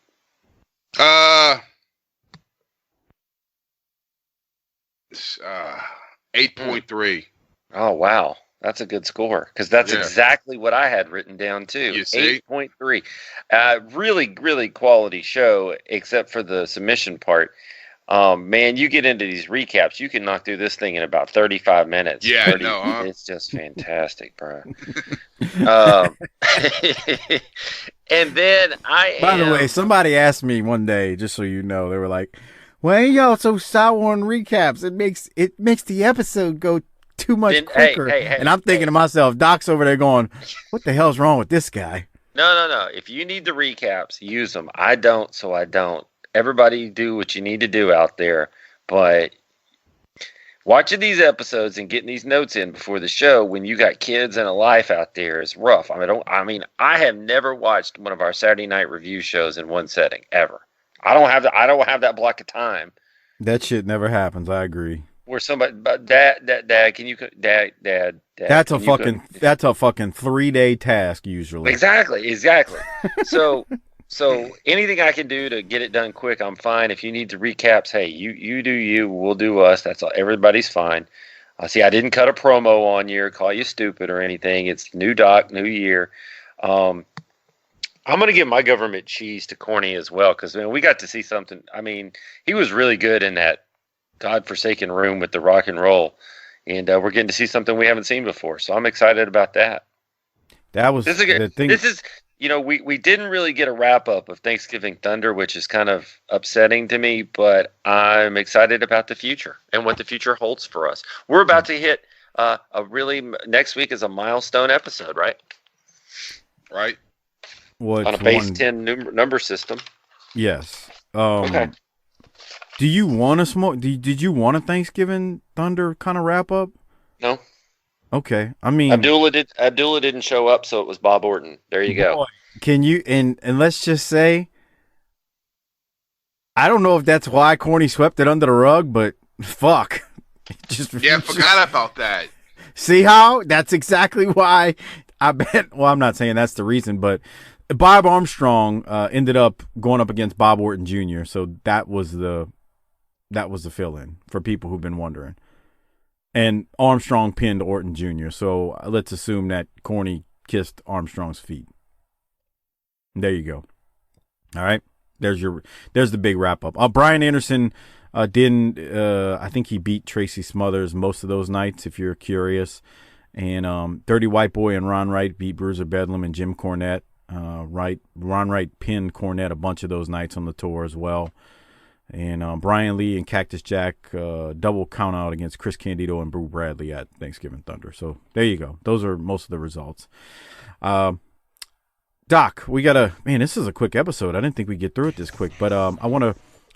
8.3. Oh wow, that's a good score because that's exactly what I had written down too. You see? 8.3. Really, really quality show, except for the submission part. Man, you get into these recaps, you can knock through this thing in about 35 minutes. Yeah, 30, I know. Huh? It's just fantastic, bro. And then By the way, somebody asked me one day, just so you know, they were like, "Why are y'all so sour on recaps? It makes the episode go too much quicker. And I'm thinking to myself, Doc's over there going, what the hell's wrong with this guy? No. If you need the recaps, use them. I don't, so I don't. Everybody do what you need to do out there. But watching these episodes and getting these notes in before the show when you got kids and a life out there is rough. I have never watched one of our Saturday night review shows in one setting ever. I don't have that block of time. That shit never happens. I agree. Where somebody, Dad, can you, Dad. That's a fucking 3-day task usually. Exactly. So anything I can do to get it done quick, I'm fine. If you need the recaps, hey, you do you, we'll do us. That's all. Everybody's fine. See, I didn't cut a promo on you or call you stupid or anything. It's new Doc, new year. I'm going to give my government cheese to Corny as well because, man, we got to see something. I mean, he was really good in that godforsaken room with the rock and roll, and we're getting to see something we haven't seen before. So I'm excited about that. This is we didn't really get a wrap up of Thanksgiving Thunder, which is kind of upsetting to me, but I'm excited about the future and what the future holds for us. We're about to hit next week is a milestone episode, right? Right. On a base 10 number system. Yes. Okay. Do you want to smoke? Did you want a Thanksgiving Thunder kind of wrap up? No. Okay. I mean, Abdullah didn't show up, so it was Bob Orton. There you go. Can you and let's just say, I don't know if that's why Corny swept it under the rug, but fuck. Forgot about that. See how? That's exactly why I bet. Well, I'm not saying that's the reason, but Bob Armstrong ended up going up against Bob Orton Jr., so that was the fill-in for people who've been wondering. And Armstrong pinned Orton Jr., so let's assume that Corny kissed Armstrong's feet. There you go. All right, there's the big wrap-up. Brian Anderson didn't. I think he beat Tracy Smothers most of those nights, if you're curious. And Dirty White Boy and Ron Wright beat Bruiser Bedlam and Jim Cornette. Ron Wright pinned Cornette a bunch of those nights on the tour as well. And Brian Lee and Cactus Jack double count out against Chris Candido and Boo Bradley at Thanksgiving Thunder. So there you go. Those are most of the results. Doc, this is a quick episode. I didn't think we'd get through it this quick, but I want to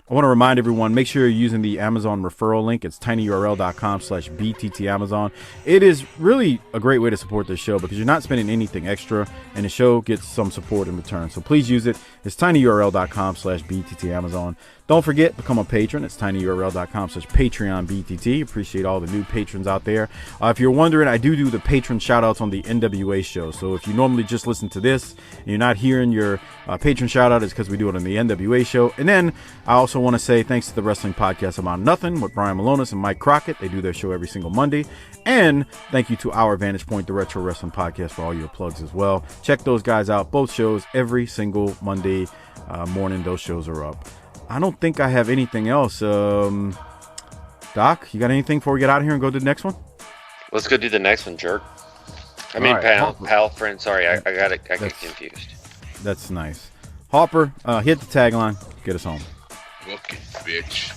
remind everyone, make sure you're using the Amazon referral link. It's tinyurl.com/bttamazon. It is really a great way to support this show because you're not spending anything extra, and the show gets some support in return. So please use it. It's tinyurl.com/bttamazon. Don't forget, become a patron. It's tinyurl.com/patreonbtt. Appreciate all the new patrons out there. If you're wondering, I do the patron shout-outs on the NWA show. So if you normally just listen to this and you're not hearing your patron shout-out, it's because we do it on the NWA show. And then I also want to say thanks to the Wrestling Podcast About Nothing with Brian Malonis and Mike Crockett. They do their show every single Monday. And thank you to Our Vantage Point, the Retro Wrestling Podcast, for all your plugs as well. Check those guys out. Both shows every single Monday morning. Those shows are up. I don't think I have anything else. Doc, you got anything before we get out of here and go to the next one? Let's go do the next one, jerk. Pal, friend. Sorry, I got confused. That's nice. Hopper, hit the tagline. Get us home. Book it, bitch.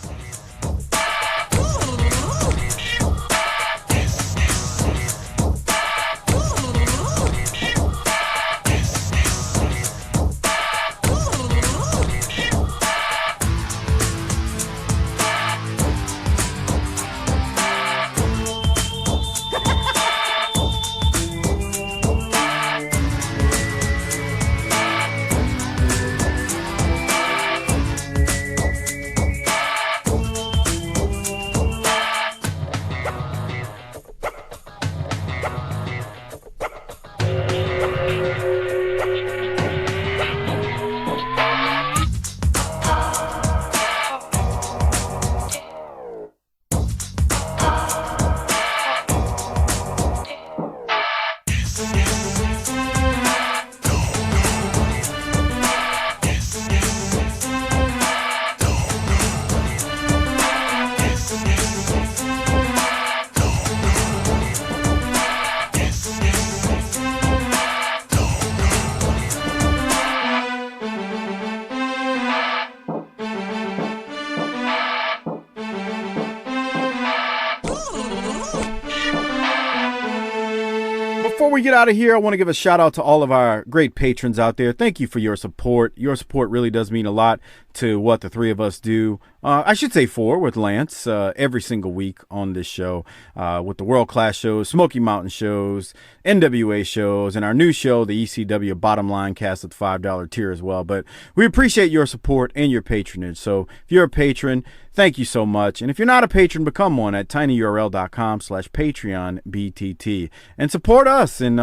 we get out of here, I want to give a shout out to all of our great patrons out there. Thank you for your support. Your support really does mean a lot to what the three of us do. I should say four with Lance every single week on this show with the world-class shows, Smoky Mountain shows, NWA shows, and our new show, the ECW Bottom Line Cast at the $5 tier as well. But we appreciate your support and your patronage. So if you're a patron, thank you so much. And if you're not a patron, become one at tinyurl.com/PatreonBTT and support us. And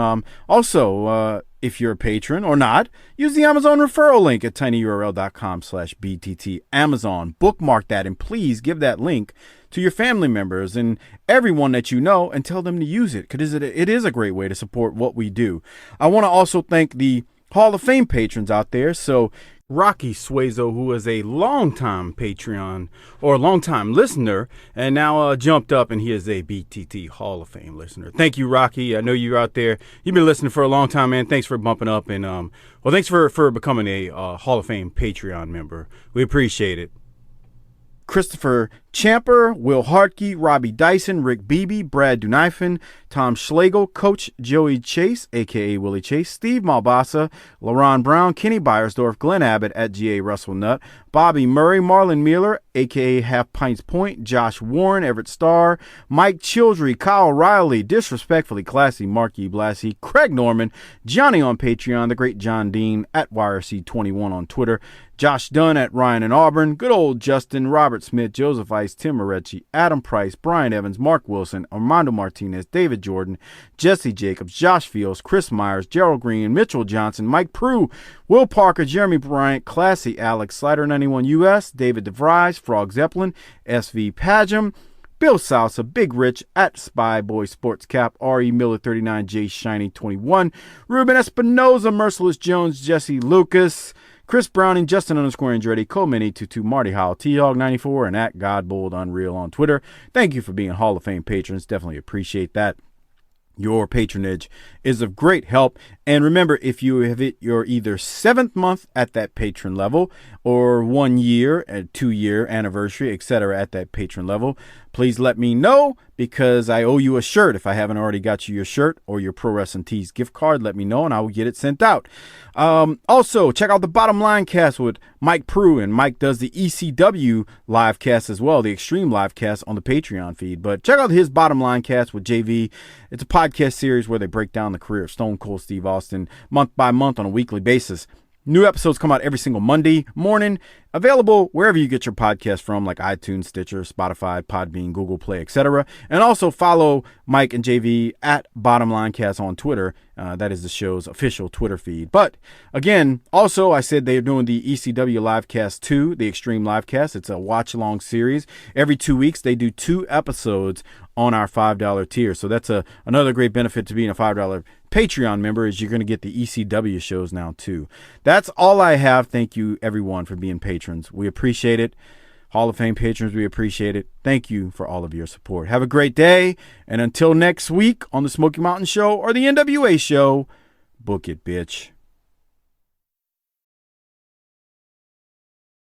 also, if you're a patron or not, use the Amazon referral link at tinyurl.com/BTT. Amazon, bookmark that, and please give that link to your family members and everyone that you know and tell them to use it, because it is a great way to support what we do. I want to also thank the Hall of Fame patrons out there. So Rocky Suezo, who is a longtime Patreon or longtime listener, and now jumped up, and he is a BTT Hall of Fame listener. Thank you, Rocky. I know you're out there. You've been listening for a long time, man. Thanks for bumping up, and thanks for becoming a Hall of Fame Patreon member. We appreciate it. Christopher Champer, Will Hartke, Robbie Dyson, Rick Beebe, Brad Dunifin, Tom Schlegel, Coach Joey Chase, a.k.a. Willie Chase, Steve Malbasa, LaRon Brown, Kenny Byersdorf, Glenn Abbott at G.A. Russell Nutt, Bobby Murray, Marlon Mueller, a.k.a. Half Pints Point, Josh Warren, Everett Starr, Mike Childry, Kyle Riley, Disrespectfully Classy, Mark E. Blassie, Craig Norman, Johnny on Patreon, the great John Dean at YRC21 on Twitter, Josh Dunn at Ryan and Auburn, good old Justin, Robert Smith, Joseph Ice, Tim Moretti, Adam Price, Brian Evans, Mark Wilson, Armando Martinez, David Jordan, Jesse Jacobs, Josh Fields, Chris Myers, Gerald Green, Mitchell Johnson, Mike Prue, Will Parker, Jeremy Bryant, Classy Alex, Slider 91 US, David DeVries, Frog Zeppelin, SV Pagem, Bill Salsa, Big Rich at Spy Boy Sports Cap, R.E. Miller 39, J Shiny 21, Ruben Espinoza, Merciless Jones, Jesse Lucas, Chris Browning, Justin _Andretti, Coleman 822, Marty Howell, T-Hog 94, and at Godbold Unreal on Twitter. Thank you for being Hall of Fame patrons. Definitely appreciate that. Your patronage is of great help. And remember, if you have hit your either 7th month at that patron level or 1 year, a 2-year anniversary, etc. at that patron level, please let me know, because I owe you a shirt. If I haven't already got you your shirt or your Pro Wrestling Tees gift card, let me know and I will get it sent out. Also, check out the Bottom Line Cast with Mike Prue, and Mike does the ECW live cast as well, the Extreme live cast on the Patreon feed. But check out his Bottom Line Cast with JV. It's a podcast series where they break down the career of Stone Cold Steve Austin month by month on a weekly basis. New episodes come out every single Monday morning, available wherever you get your podcast from, like iTunes, Stitcher, Spotify, Podbean, Google Play, etc. And also follow Mike and JV at Bottom Line Cast on Twitter. That is the show's official Twitter feed. But again, also I said they're doing the ECW Livecast 2, the Extreme Livecast. It's a watch-along series. Every 2 weeks they do 2 episodes on our $5 tier. So that's another great benefit to being a $5 Patreon member, is you're going to get the ECW shows now too. That's all I have. Thank you everyone for being patrons. We appreciate it. Hall of Fame patrons, we appreciate it. Thank you for all of your support. Have a great day. And until next week on the Smoky Mountain Show or the NWA Show, book it, bitch.